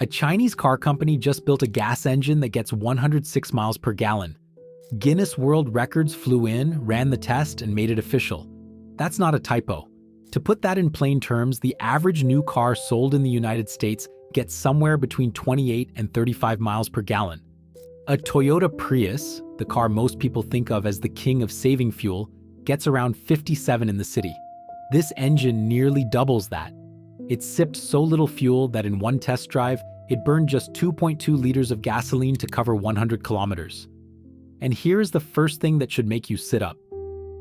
A Chinese car company just built a gas engine that gets 106 miles per gallon. Guinness World Records flew in, ran the test, and made it official. That's not a typo. To put that in plain terms, the average new car sold in the United States gets somewhere between 28 and 35 miles per gallon. A Toyota Prius, the car most people think of as the king of saving fuel, gets around 57 in the city. This engine nearly doubles that. It sipped so little fuel that in one test drive, it burned just 2.2 liters of gasoline to cover 100 kilometers. And here's the first thing that should make you sit up.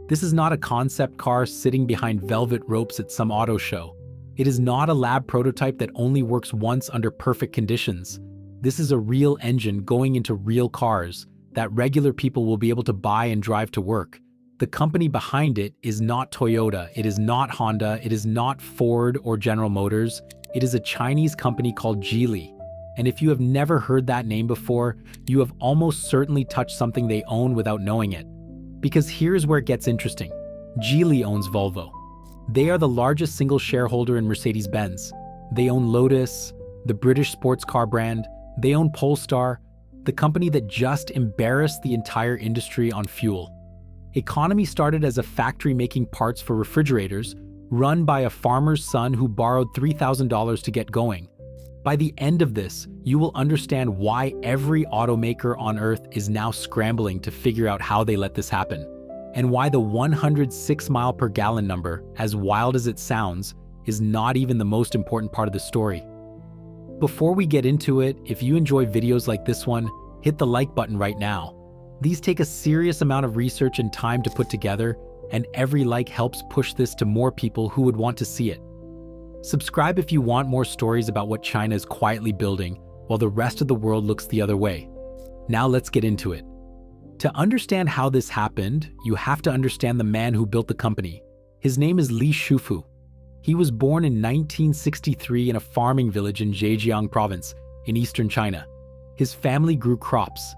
This is not a concept car sitting behind velvet ropes at some auto show. It is not a lab prototype that only works once under perfect conditions. This is a real engine going into real cars that regular people will be able to buy and drive to work. The company behind it is not Toyota, it is not Honda, it is not Ford or General Motors. It is a Chinese company called Geely. And if you have never heard that name before, you have almost certainly touched something they own without knowing it. Because here's where it gets interesting. Geely owns Volvo. They are the largest single shareholder in Mercedes-Benz. They own Lotus, the British sports car brand. They own Polestar, the company that just embarrassed the entire industry on fuel. Economy started as a factory making parts for refrigerators, run by a farmer's son who borrowed $3,000 to get going. By the end of this, you will understand why every automaker on Earth is now scrambling to figure out how they let this happen, and why the 106 mile per gallon number, as wild as it sounds, is not even the most important part of the story. Before we get into it, if you enjoy videos like this one, hit the like button right now. These take a serious amount of research and time to put together, and every like helps push this to more people who would want to see it. Subscribe if you want more stories about what China is quietly building while the rest of the world looks the other way. Now let's get into it. To understand how this happened, you have to understand the man who built the company. His name is Li Shufu. He was born in 1963 in a farming village in Zhejiang province in eastern China. His family grew crops.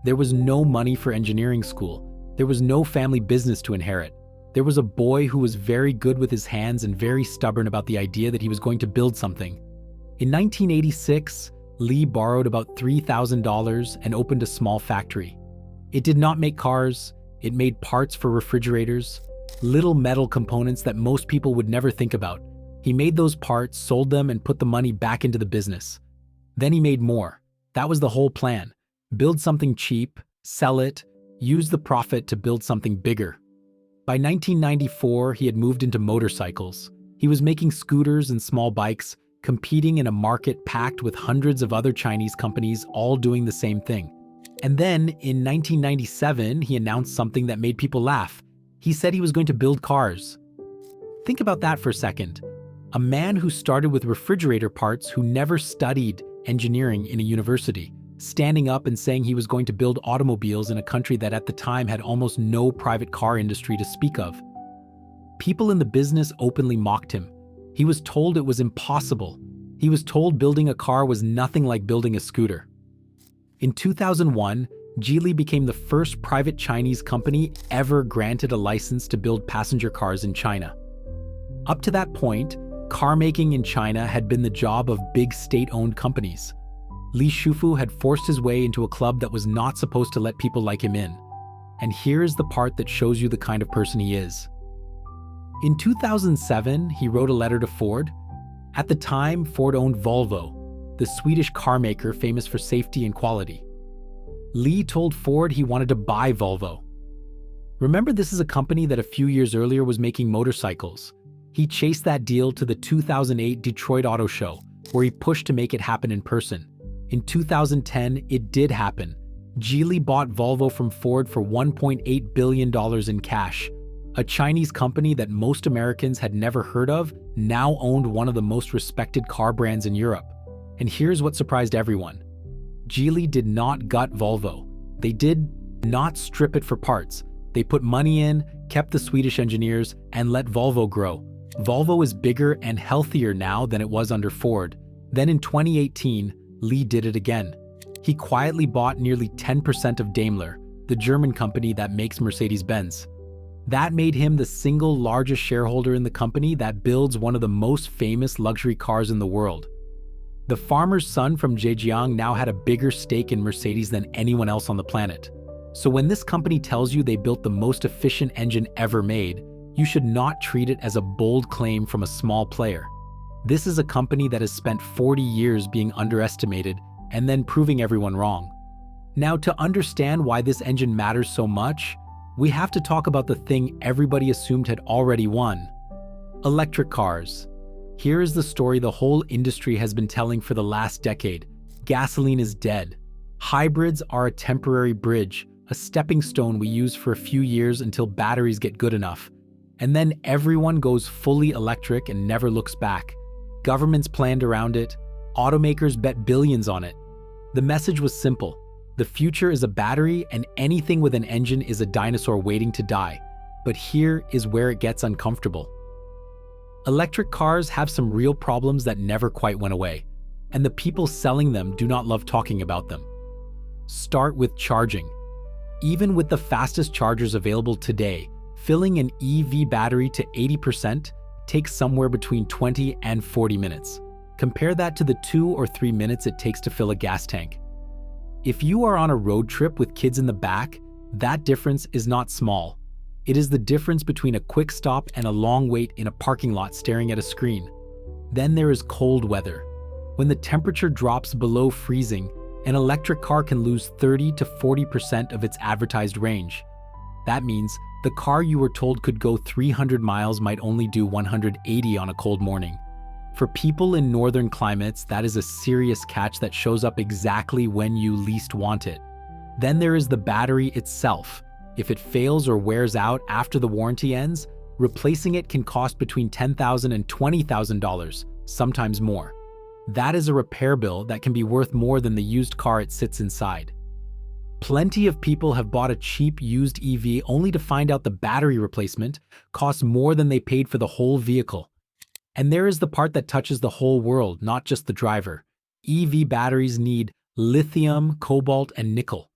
There was no money for engineering school. There was no family business to inherit. There was a boy who was very good with his hands and very stubborn about the idea that he was going to build something. In 1986, Li borrowed about $3,000 and opened a small factory. It did not make cars, it made parts for refrigerators, little metal components that most people would never think about. He made those parts, sold them, and put the money back into the business. Then he made more. That was the whole plan. Build something cheap, sell it, use the profit to build something bigger. By 1994, he had moved into motorcycles. He was making scooters and small bikes, competing in a market packed with hundreds of other Chinese companies all doing the same thing. And then, in 1997, he announced something that made people laugh. He said he was going to build cars. Think about that for a second. A man who started with refrigerator parts who never studied engineering in a university, standing up and saying he was going to build automobiles in a country that at the time had almost no private car industry to speak of. People in the business openly mocked him. He was told it was impossible. He was told building a car was nothing like building a scooter. In 2001, Geely became the first private Chinese company ever granted a license to build passenger cars in China. Up to that point, car making in China had been the job of big state-owned companies. Li Shufu had forced his way into a club that was not supposed to let people like him in. And here's the part that shows you the kind of person he is. In 2007, he wrote a letter to Ford. At the time, Ford owned Volvo, the Swedish car maker famous for safety and quality. Li told Ford he wanted to buy Volvo. Remember, this is a company that a few years earlier was making motorcycles. He chased that deal to the 2008 Detroit Auto Show, where he pushed to make it happen in person. In 2010, it did happen. Geely bought Volvo from Ford for $1.8 billion in cash. A Chinese company that most Americans had never heard of now owned one of the most respected car brands in Europe. And here's what surprised everyone. Geely did not gut Volvo. They did not strip it for parts. They put money in, kept the Swedish engineers, and let Volvo grow. Volvo is bigger and healthier now than it was under Ford. Then in 2018, Li did it again. He quietly bought nearly 10% of Daimler, the German company that makes Mercedes-Benz. That made him the single largest shareholder in the company that builds one of the most famous luxury cars in the world. The farmer's son from Zhejiang now had a bigger stake in Mercedes than anyone else on the planet. So when this company tells you they built the most efficient engine ever made, you should not treat it as a bold claim from a small player. This is a company that has spent 40 years being underestimated and then proving everyone wrong. Now, to understand why this engine matters so much, we have to talk about the thing everybody assumed had already won: electric cars. Here is the story the whole industry has been telling for the last decade. Gasoline is dead. Hybrids are a temporary bridge, a stepping stone we use for a few years until batteries get good enough. And then everyone goes fully electric and never looks back. Governments planned around it. Automakers bet billions on it. The message was simple. The future is a battery, and anything with an engine is a dinosaur waiting to die. But here is where it gets uncomfortable. Electric cars have some real problems that never quite went away, and the people selling them do not love talking about them. Start with charging. Even with the fastest chargers available today, filling an EV battery to 80% takes somewhere between 20 and 40 minutes. Compare that to the 2 or 3 minutes it takes to fill a gas tank. If you are on a road trip with kids in the back, that difference is not small. It is the difference between a quick stop and a long wait in a parking lot staring at a screen. Then there is cold weather. When the temperature drops below freezing, an electric car can lose 30 to 40% of its advertised range. That means the car you were told could go 300 miles might only do 180 on a cold morning. For people in northern climates, that is a serious catch that shows up exactly when you least want it. Then there is the battery itself. If it fails or wears out after the warranty ends, replacing it can cost between $10,000 and $20,000, sometimes more. That is a repair bill that can be worth more than the used car it sits inside. Plenty of people have bought a cheap used EV only to find out the battery replacement costs more than they paid for the whole vehicle. And there is the part that touches the whole world, not just the driver. EV batteries need lithium, cobalt, and nickel.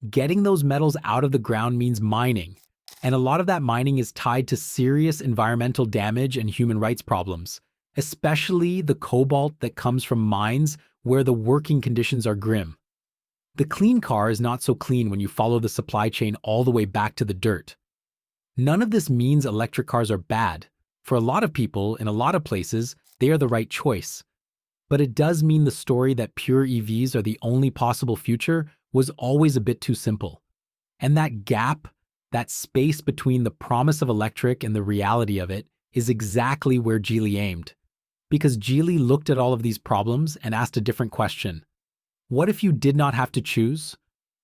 Getting those metals out of the ground means mining, and a lot of that mining is tied to serious environmental damage and human rights problems, especially the cobalt that comes from mines where the working conditions are grim. The clean car is not so clean when you follow the supply chain all the way back to the dirt. None of this means electric cars are bad. For a lot of people, in a lot of places, they are the right choice. But it does mean the story that pure EVs are the only possible future was always a bit too simple. And that gap, that space between the promise of electric and the reality of it, is exactly where Geely aimed. Because Geely looked at all of these problems and asked a different question. What if you did not have to choose?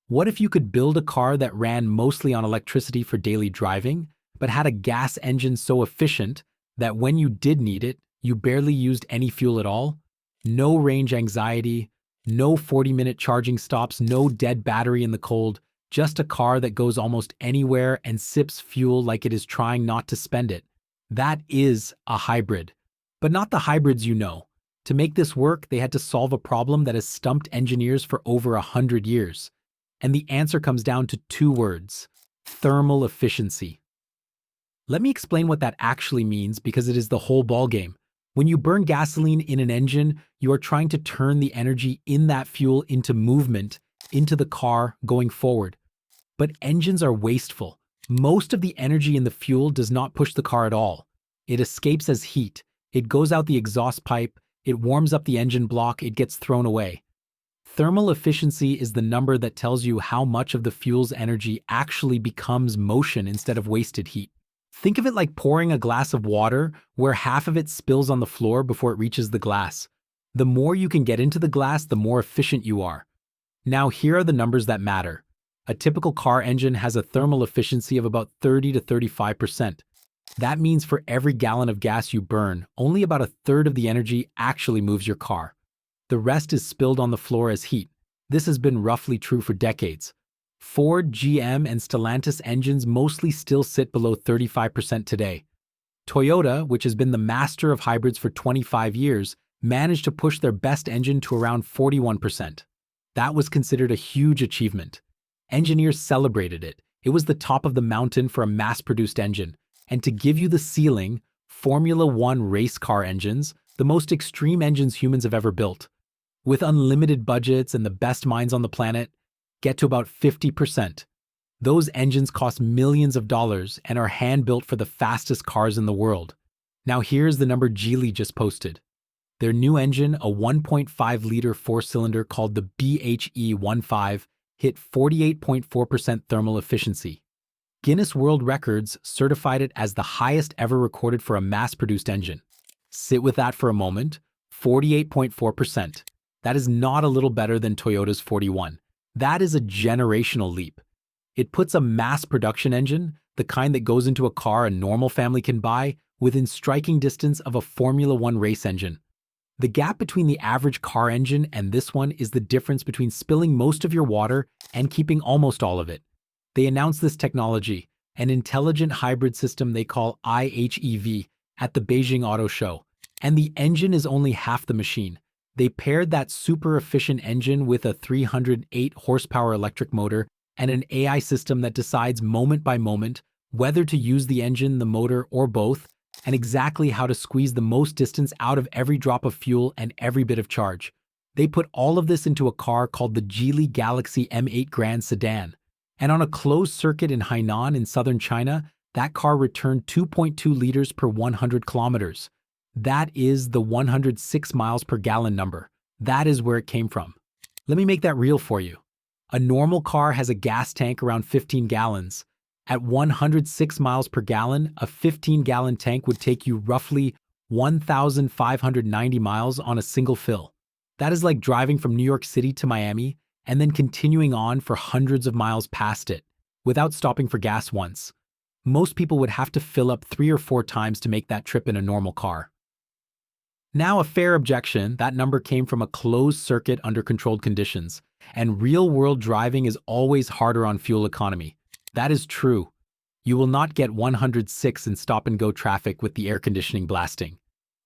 What if you could build a car that ran mostly on electricity for daily driving, but had a gas engine so efficient that when you did need it, you barely used any fuel at all? No range anxiety, no 40-minute charging stops, no dead battery in the cold, just a car that goes almost anywhere and sips fuel like it is trying not to spend it. That is a hybrid. But not the hybrids you know. To make this work, they had to solve a problem that has stumped engineers for over 100 years. And the answer comes down to 2 words: thermal efficiency. Let me explain what that actually means because it is the whole ballgame. When you burn gasoline in an engine, you are trying to turn the energy in that fuel into movement, into the car going forward. But engines are wasteful. Most of the energy in the fuel does not push the car at all. It escapes as heat. It goes out the exhaust pipe. It warms up the engine block. It gets thrown away. Thermal efficiency is the number that tells you how much of the fuel's energy actually becomes motion instead of wasted heat. Think of it like pouring a glass of water where half of it spills on the floor before it reaches the glass. The more you can get into the glass, the more efficient you are. Now, here are the numbers that matter. A typical car engine has a thermal efficiency of about 30 to 35%. That means for every gallon of gas you burn, only about a third of the energy actually moves your car. The rest is spilled on the floor as heat. This has been roughly true for decades. Ford, GM, and Stellantis engines mostly still sit below 35% today. Toyota, which has been the master of hybrids for 25 years, managed to push their best engine to around 41%. That was considered a huge achievement. Engineers celebrated it. It was the top of the mountain for a mass-produced engine. And to give you the ceiling, Formula One race car engines, the most extreme engines humans have ever built, With unlimited budgets and the best minds on the planet, get to about 50%. Those engines cost millions of dollars and are hand-built for the fastest cars in the world. Now here's the number Geely just posted. Their new engine, a 1.5-liter four-cylinder called the BHE-15, hit 48.4% thermal efficiency. Guinness World Records certified it as the highest ever recorded for a mass-produced engine. Sit with that for a moment. 48.4%. That is not a little better than Toyota's 41. That is a generational leap. It puts a mass production engine, the kind that goes into a car a normal family can buy, within striking distance of a Formula One race engine. The gap between the average car engine and this one is the difference between spilling most of your water and keeping almost all of it. They announced this technology, an intelligent hybrid system they call IHEV, at the Beijing Auto Show. And the engine is only half the machine. They paired that super efficient engine with a 308 horsepower electric motor and an AI system that decides moment by moment whether to use the engine, the motor, or both, and exactly how to squeeze the most distance out of every drop of fuel and every bit of charge. They put all of this into a car called the Geely Galaxy M8 Grand Sedan. And on a closed circuit in Hainan in southern China, that car returned 2.2 liters per 100 kilometers. That is the 106 miles per gallon number. That is where it came from. Let me make that real for you. A normal car has a gas tank around 15 gallons. At 106 miles per gallon, a 15-gallon tank would take you roughly 1,590 miles on a single fill. That is like driving from New York City to Miami and then continuing on for hundreds of miles past it, without stopping for gas once. Most people would have to fill up 3 or 4 times to make that trip in a normal car. Now, a fair objection, that number came from a closed circuit under controlled conditions, and real-world driving is always harder on fuel economy. That is true. You will not get 106 in stop-and-go traffic with the air conditioning blasting.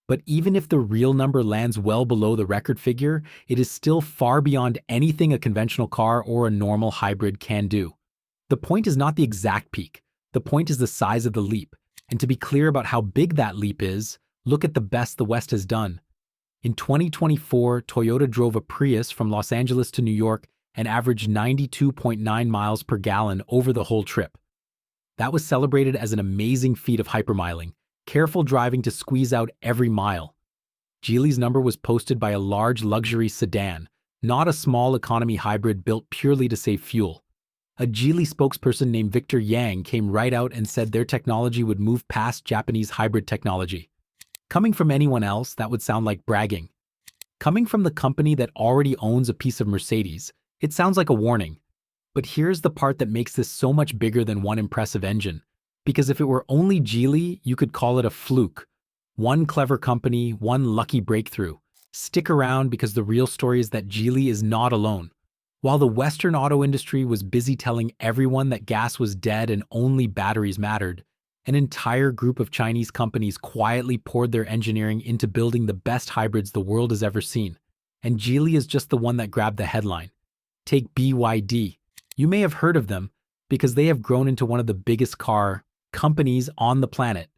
But even if the real number lands well below the record figure, it is still far beyond anything a conventional car or a normal hybrid can do. The point is not the exact peak. The point is the size of the leap. And to be clear about how big that leap is, look at the best the West has done. In 2024, Toyota drove a Prius from Los Angeles to New York and averaged 92.9 miles per gallon over the whole trip. That was celebrated as an amazing feat of hypermiling, careful driving to squeeze out every mile. Geely's number was posted by a large luxury sedan, not a small economy hybrid built purely to save fuel. A Geely spokesperson named Victor Yang came right out and said their technology would move past Japanese hybrid technology. Coming from anyone else, that would sound like bragging. Coming from the company that already owns a piece of Mercedes, it sounds like a warning. But here's the part that makes this so much bigger than one impressive engine. Because if it were only Geely, you could call it a fluke. One clever company, one lucky breakthrough. Stick around because the real story is that Geely is not alone. While the Western auto industry was busy telling everyone that gas was dead and only batteries mattered, an entire group of Chinese companies quietly poured their engineering into building the best hybrids the world has ever seen. And Geely is just the one that grabbed the headline. Take BYD. You may have heard of them because they have grown into one of the biggest car companies on the planet.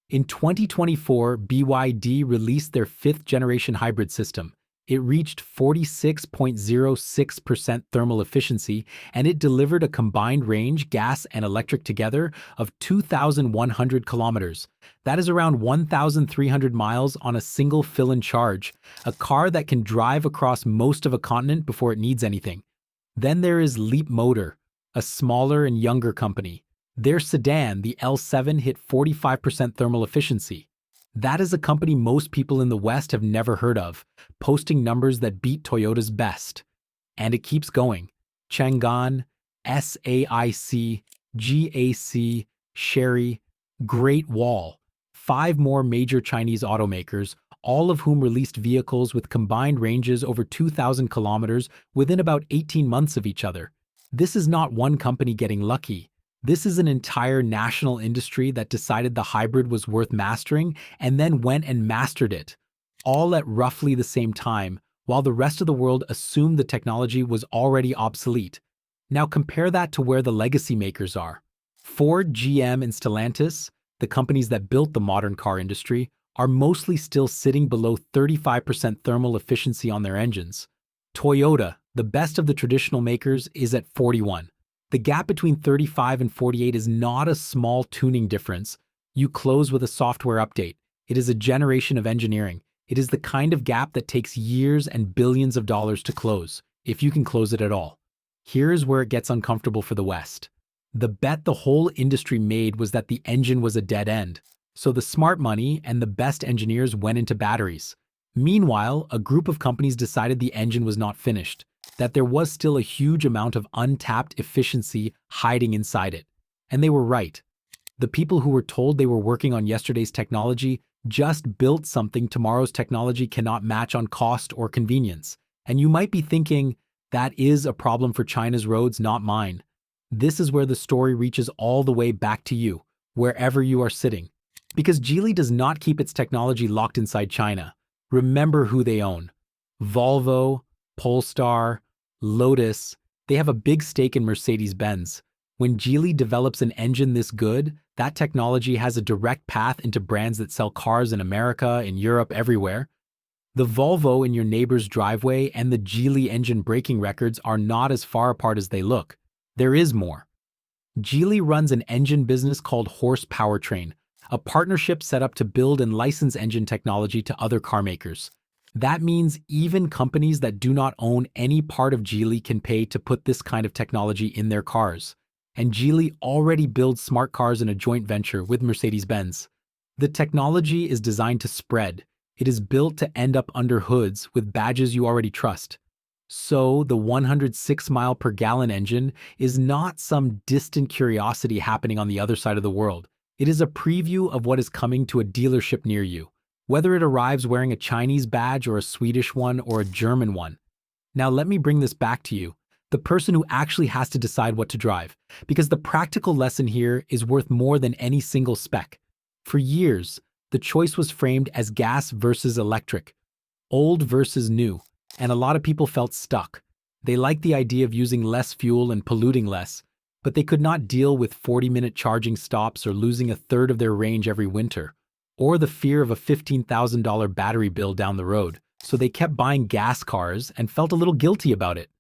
In 2024, BYD released their 5th-generation hybrid system. It reached 46.06% thermal efficiency, and it delivered a combined range, gas and electric together, of 2,100 kilometers. That is around 1,300 miles on a single fill-and charge, a car that can drive across most of a continent before it needs anything. Then there is Leap Motor, a smaller and younger company. Their sedan, the L7, hit 45% thermal efficiency. That is a company most people in the West have never heard of, posting numbers that beat Toyota's best. And it keeps going. Chang'an, SAIC, GAC, Chery, Great Wall. 5 more major Chinese automakers, all of whom released vehicles with combined ranges over 2,000 kilometers within about 18 months of each other. This is not one company getting lucky. This is an entire national industry that decided the hybrid was worth mastering and then went and mastered it, all at roughly the same time, while the rest of the world assumed the technology was already obsolete. Now compare that to where the legacy makers are. Ford, GM, and Stellantis, the companies that built the modern car industry, are mostly still sitting below 35% thermal efficiency on their engines. Toyota, the best of the traditional makers, is at 41. The gap between 35 and 48 is not a small tuning difference. You close with a software update. It is a generation of engineering. It is the kind of gap that takes years and billions of dollars to close, if you can close it at all. Here's where it gets uncomfortable for the West. The bet the whole industry made was that the engine was a dead end. So the smart money and the best engineers went into batteries. Meanwhile, a group of companies decided the engine was not finished, that there was still a huge amount of untapped efficiency hiding inside it. And they were right. The people who were told they were working on yesterday's technology just built something tomorrow's technology cannot match on cost or convenience. And you might be thinking, that is a problem for China's roads, not mine. This is where the story reaches all the way back to you, wherever you are sitting. Because Geely does not keep its technology locked inside China. Remember who they own. Volvo, Polestar, Lotus, they have a big stake in Mercedes-Benz. When Geely develops an engine this good, that technology has a direct path into brands that sell cars in America, in Europe, everywhere. The Volvo in your neighbor's driveway and the Geely engine braking records are not as far apart as they look. There is more. Geely runs an engine business called Horse Powertrain, a partnership set up to build and license engine technology to other car makers. That means even companies that do not own any part of Geely can pay to put this kind of technology in their cars. And Geely already builds smart cars in a joint venture with Mercedes-Benz. The technology is designed to spread. It is built to end up under hoods with badges you already trust. So the 106 mile per gallon engine is not some distant curiosity happening on the other side of the world. It is a preview of what is coming to a dealership near you, whether it arrives wearing a Chinese badge or a Swedish one or a German one. Now let me bring this back to you, the person who actually has to decide what to drive, because the practical lesson here is worth more than any single spec. For years, the choice was framed as gas versus electric, old versus new, and a lot of people felt stuck. They liked the idea of using less fuel and polluting less, but they could not deal with 40-minute charging stops or losing a third of their range every winter, or the fear of a $15,000 battery bill down the road, so they kept buying gas cars and felt a little guilty about it.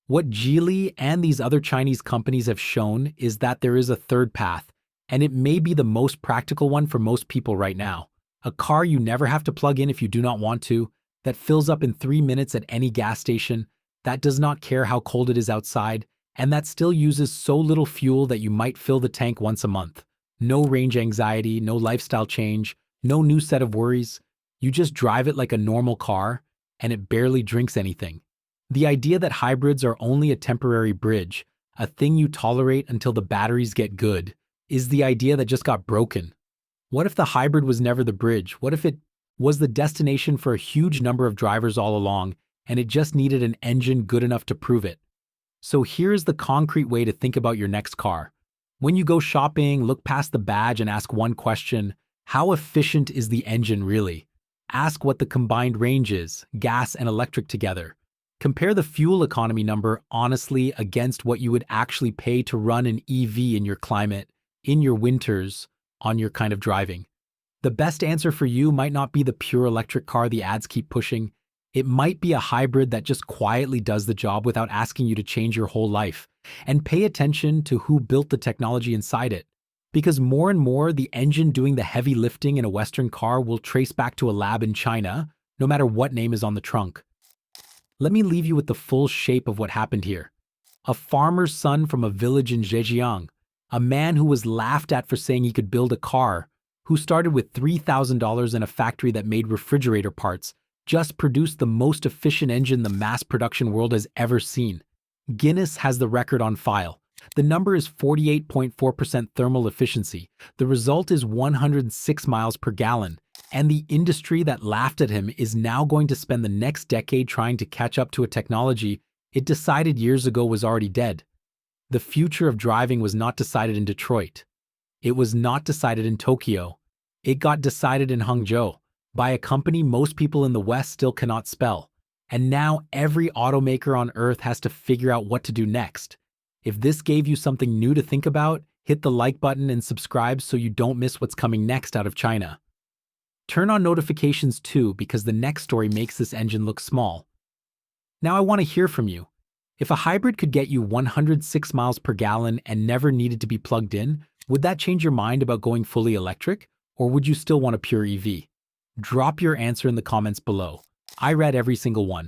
What Geely and these other Chinese companies have shown is that there is a third path, and it may be the most practical one for most people right now. A car you never have to plug in if you do not want to, that fills up in 3 minutes at any gas station, that does not care how cold it is outside, and that still uses so little fuel that you might fill the tank once a month. No range anxiety, no lifestyle change, no new set of worries. You just drive it like a normal car, and it barely drinks anything. The idea that hybrids are only a temporary bridge, a thing you tolerate until the batteries get good, is the idea that just got broken. What if the hybrid was never the bridge? What if it was the destination for a huge number of drivers all along, and it just needed an engine good enough to prove it? So here's the concrete way to think about your next car. When you go shopping, look past the badge and ask one question: how efficient is the engine really? Ask what the combined range is, gas and electric together. Compare the fuel economy number honestly against what you would actually pay to run an EV in your climate, in your winters, on your kind of driving. The best answer for you might not be the pure electric car the ads keep pushing. It might be a hybrid that just quietly does the job without asking you to change your whole life. And pay attention to who built the technology inside it. Because more and more, the engine doing the heavy lifting in a Western car will trace back to a lab in China, no matter what name is on the trunk. Let me leave you with the full shape of what happened here. A farmer's son from a village in Zhejiang, a man who was laughed at for saying he could build a car, who started with $3,000 in a factory that made refrigerator parts, just produced the most efficient engine the mass production world has ever seen. Guinness has the record on file. The number is 48.4% thermal efficiency. The result is 106 miles per gallon. And the industry that laughed at him is now going to spend the next decade trying to catch up to a technology it decided years ago was already dead. The future of driving was not decided in Detroit. It was not decided in Tokyo. It got decided in Hangzhou by a company most people in the West still cannot spell. And now every automaker on Earth has to figure out what to do next. If this gave you something new to think about, hit the like button and subscribe so you don't miss what's coming next out of China. Turn on notifications too, because the next story makes this engine look small. Now I want to hear from you. If a hybrid could get you 106 miles per gallon and never needed to be plugged in, would that change your mind about going fully electric? Or would you still want a pure EV? Drop your answer in the comments below. I read every single one.